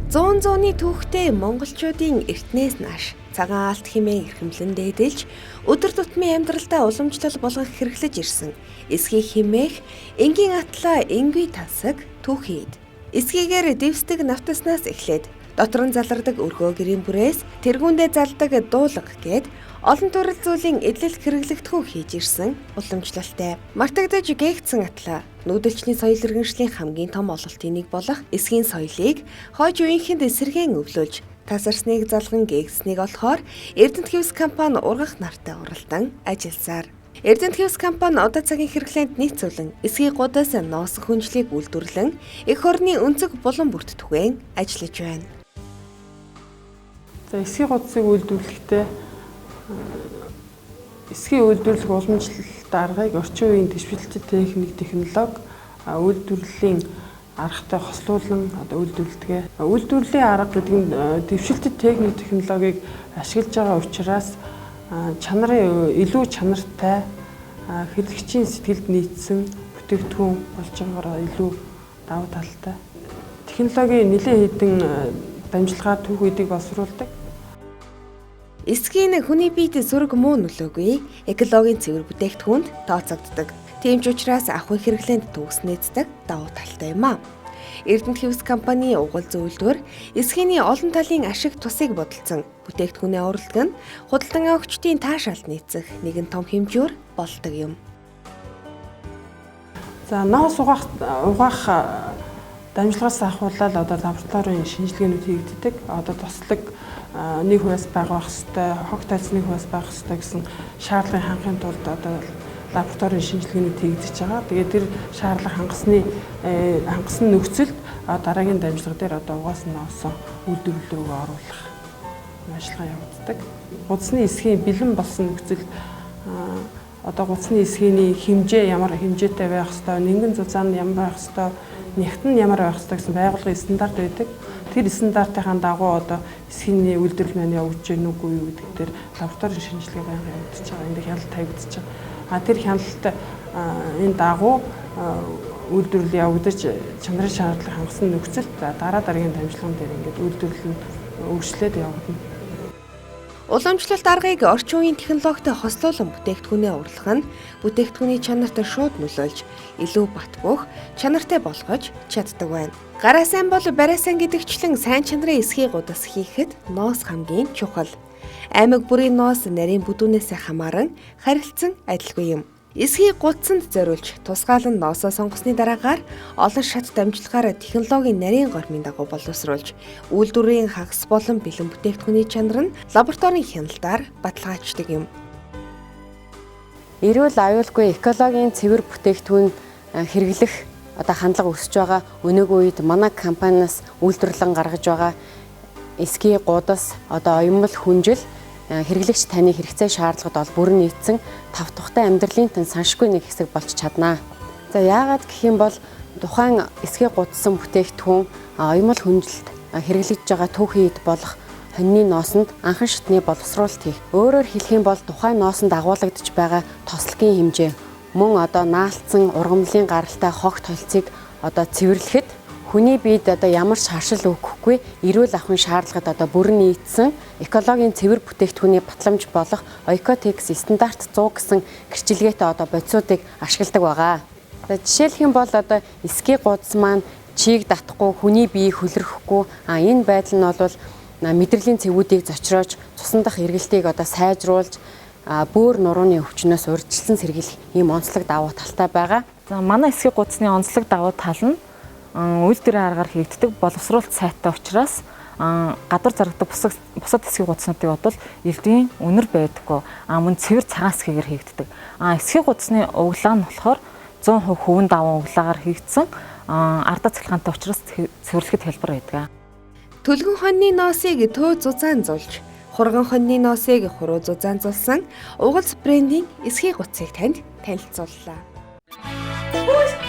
100 зууны түүхтэй монголчуудын эртнээс нааш цагаан алт хэмээн эрхэмлэн дээдэлж өдөр тутмын амьдралдаа уламжлал болгон хэрэглэж ирсэн эсхий хэмээх энгийн атлаа энгүй тансаг түүхийд. Эсхийгээр дэвсдэг навтаснаас эхлээд дотор нь залардаг өргөө гэрийн бүрээс тэргүүндээ залдаг дуулга гээд олон төрөл зүйлийн эдлэл хэрэглэгдэхүү хийж ирсэн уламжлалтай. Мартагдаж гээгдсэн атлаа нүүдэлчний соёл иргэншлийн хамгийн том ололтын нэг болох эсхийн соёлыг хойж үеийнхэнд сэргээн өвлүүлж тасарсныг залган гээгдсэнийг олохоор Эрдэнэт хэвс компани ургах нартай уралдан ажилласаар. Эрдэнэт хэвс компани одоо цагийн хэрэглээнд нийцүүлэн эсхий гудаас ноос хүнжлийг үйлдвэрлэн эх орны өнцөг булан бүрддэхүүн ажиллаж байна. За эсхий гудсыг үйлдвэрлэхдээ эсхий үйлдвэрлэх уламжлалт аргыг орчин үеийн дэвшилттэй техник технологи үйлдвэрлэлийн аргатай хослуулан үйлдвэрлэдэг. Үйлдвэрлэлийн арга гэдэг нь дэвшилттэй техник технологиг ашиглаж байгаа учраас чанарын илүү чанартай хэрэглэгчийн сэтгэлд нийцсэн бүтээгдэхүүн болж байгаагаар илүү давуу талтай. Технологийн нэлээд хэдэн дамжлагаар түүх үеийг боловсруулдаг. Эсхийн хүний биед зүрэг муу нөлөөгүй экологийн цэвэр бүтээгдэхүүнд тооцогддог. Тийм ч учраас ахуй хэрэглээнд төгс нийцдэг давуу талтай юм а. Эрдэнэт хэвс компани угал зөвлөлтөөр эсхийний олон талын ашиг тусыг бодолцсон бүтээгдэхүүнээ уралдаг нь худалдан авагчдын таашаалд нийцэх нэгэн том хэмжүүр болдог юм. За ноос угаах дамжлагаас ахуулаад лабораторийн шинжилгээнүүд хийгддэг. Туслаг нэг хувьас байх хэвээр, хог тайцны хувьас байх хэвээр гэсэн шаардлагыг хангахын тулд лабораторийн шинжилгээнүүд хийгдэж байгаа. Тэгээд тэр шаардлага хангасан нөхцөлд дараагийн дамжлага дээр угаасан ноосоо үйлдвэрлэлд оруулах ажиллагаа явагддаг. Гудасны эсхийн бэлэн болсон нөхцөлд гудасны эсхийний хэмжээ ямар хэмжээтэй байх ёстой, нингэн зузаан нь ямар байх ёстой, нягт нь ямар байх ёстой гэсэн байгууллагын стандарт байдаг. Тэр стандартын дагуу эсхийний үйлдвэрлэл маань явагдаж байна уугүй юу гэдэг дээр лабораторийн шинжилгээ байнга явагдаж байгаа. Энд хяналт тавигдаж байгаа. Тэр хяналт энэ дагуу үйлдвэрлэл явагдаж чанарын шаардлагыг хангасан нөхцөлд дараагийн дамжлагын дээр ингээд үйлдвэрлэл нь өргөжлөд явагдана. Уламжлалт аргыг орчин үеийн технологитой хослуулан бүтээгдэхүүнээ ургах нь бүтээгдэхүүний чанарт шууд нөлөөлж илүү бат бөх чанартай болгож чаддаг байна. Гараа сайн бол бараа сайн гэдэгчлэн сайн чанарын эсхий гудас хийхэд ноос хамгийн чухал. Аймаг бүрийн ноос нарийн бүдүүнээс хамааран харилцан адилгүй юм. Эсхий гудсанд зориулж тусгаалan ноосоо сонгосны дараагаар олон шат дамжлагаар технологийн нарийн гормын дагуу боловсруулж үйлдвэрийн хагас болон бэлэн бүтээгдэхүүний чанар нь лабораторийн хяналтаар баталгааждаг юм. Эрүүл аюулгүй экологийн цэвэр бүтээгдэхүүн хэрэглэх хандлага өсөж байгаа. Өнөөгийн үед манай компаниас үйлдвэрлэн гаргаж байгаа эсхий гудас оюмл хүнжил хэрэглэгч таны хэрэгцээ шаардлагад бүрэн нийцсэн тав тухтай амьдралын тань саншгүй нэг хэсэг болж чаднаа. За яагаад гэх юм бол тухайн эсхий гудсан бүтээгдэхүүн оюмл хүнжилт хэрэглэж байгаа түүхийд болох хоньны ноосонд анхан шатны боловсруулалт хийх. Өөрөөр хэлэх юм бол тухайн ноосонд агуулгадж байгаа тослогийн хэмжээ мөн наалтсан ургамлын гаралтай хогт толцыг цэвэрлэхэд хүний биед ямар ч харшил өгөхгүй эрүүл ахуйн шаардлагад бүрэн нийцсэн экологийн цэвэр бүтээгдэхүүний батламж болох Oikotex стандарт 100 гэсэн гэрчилгээтэй бодисуудыг ашигладаг байгаа. Жишээлх юм бол эсхий гудас маань чийг татахгүй хүний биеийг хөлрөхгүй энэ байдал нь бол мэдрэлийн цэвүүдийг зочроож цусан дах эргэлтийг сайжруулж бөөр нурууны өвчнөөс урьдчилан сэргийлэх ийм онцлог давуу талтай байгаа. За манай эсхий гудасны онцлог давуу тал нь үйлдвэрийн аргаар хийгддэг боловсруулалт сайтай учраас гадар зарагддаг бусад эсхий гудснуудыг бодвол элдвийн үнэр байдаггүй. Мөн цэвэр цагаан эсхийгээр хийгддэг. Эсхий гудасны углаа нь болохоор 100% хөвөн даван углагаар хийгдсэн ардаа цалхаантай учраас цэвэрлэхэд хэлбэр байдаг. Төлгөн хоньны ноосыг төө зузаан зулж, хурган хоньны ноосыг хуруу зузаан зулсан угалц брендийн эсхий гудсыг танд танилцууллаа.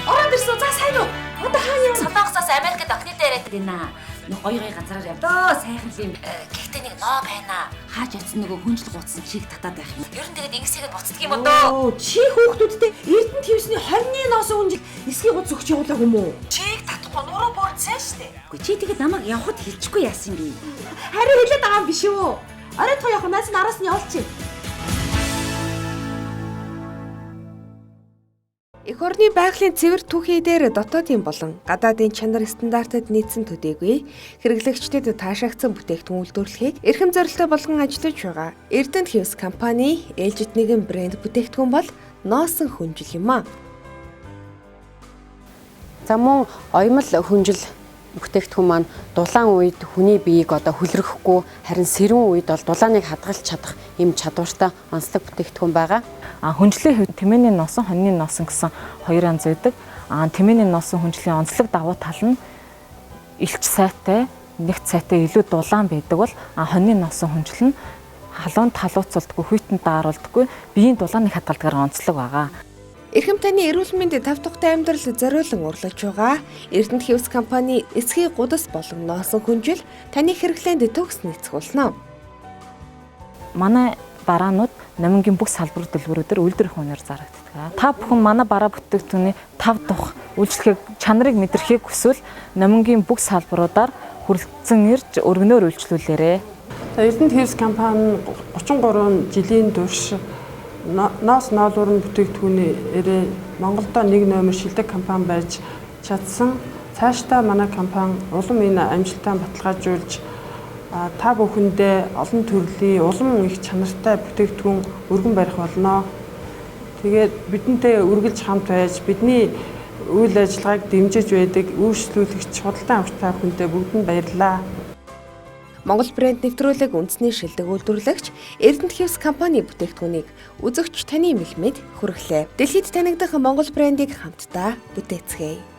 Ороод ирсэн за сайн уу? Хаана юм? Солонгосоос Америкт окны дээр ирээд гинэ. Нэг гоё газараар явдаа. Сайхан юм. Гэхдээ нэг ноо байна. Хааж явсан нөгөө хүнжил гуцсан чийг татаад байх юм. Ер нь тэгээд ингэсэйгээ буцдаг юм одоо. Чи хүүхдүүдтэй Эрдэнэт хэвсний 20-ны ноос хүнжил эсхий гуц өгч явуулаагүй юм уу? Чийг татахгүй нуруу буурсан ш. штэ. Үгүй чи тэгээд намайг явахд хэлчихгүй яасан юм бэ? Харин хэлээд байгаа юм биш үү? Орой тоо явах нас нараас нь явуулчих. Эх орны байгалийн цэвэр түүхий дээр дотоодын болон гадаадын чанар стандартад нийцсэн төдийгүй хэрэглэгчдэд таашаагдсан бүтээгдэхүүн үйлдвэрлэхийг эрхэм зорилттой болгон ажиллаж байгаа Эрдэнэт Хивс компани ээлжит нэгэн брэнд бүтээгдэхүүн бол носон хүнжил юм а. За мөн оёмл хүнжил бүтээгдэхүүн маань дулаан үед хүний биеийг одоо хүлрэхгүй харин сэрүүн үед бол дулааныг хадгалж чадах юм чадвартай онцлог бүтээгдэхүүн байгаа. Хүнжлийн хувьд тэмээний носон, хоньны носон гэсэн хоёр янз байдаг. Тэмээний носон хүнжлийн онцлог давуу тал нь илч сайтай, нэгт сайтай илүү дулаан байдаг бол хоньны носон хүнжил нь халуун талууцуулдаггүй, хүйтэн дааруулдаггүй, биеийн дулааныг хадгалдгаар онцлог байгаа. Эрхэм таны эрүүл мэндийн тав тухтай амьдрал зориулан урлаж байгаа Эрдэнэт Хивс компани эсхий гудас болон носон хүнжил таны хэрэглээнд төгс нийцгүүлнэ. Манай бараанууд намынгийн бүх салбар дэлгүүрүүдээр үйлдвэрийн хүнээр зарагддаг. Та бүхэн манай бараа бүтээгдэхүүний 5 дахь үйлчлэгийг чанарыг мэдрэхийг хүсвэл намынгийн бүх салбаруудаар хүрэлцэн ирж өргөнөөр үйлчлүүлээрэй. Эрдэнэт Хивс компани 33 жилийн турш ноос ноолуурын бүтээгдэхүүнээр Монголдо нэг номер шилдэг компани байж чадсан. Цаашдаа манай компани улам энэ амжилтаа баталгаажуулж та бүхэндээ олон төрлийн улам их чанартай бүтээгдэхүүн өргөн барих болно. Тэгээд бидэнтэй үргэлж хамт байж бидний үйл ажиллагааг дэмжиж байдаг үйлчлүүлэгч худалдан авч та бүхэндээ бүгдэнд баярлалаа. Монгол брэнд нэвтрүүлэг үндэсний шилдэг үйлдвэрлэгч Эрдэнэт Хивс компани бүтээгдэхүүнийг үзэгч таны мэлмэд хүргэлээ. Дэлхийд танигдах Монгол брэндийг хамтдаа бүтээцгээе.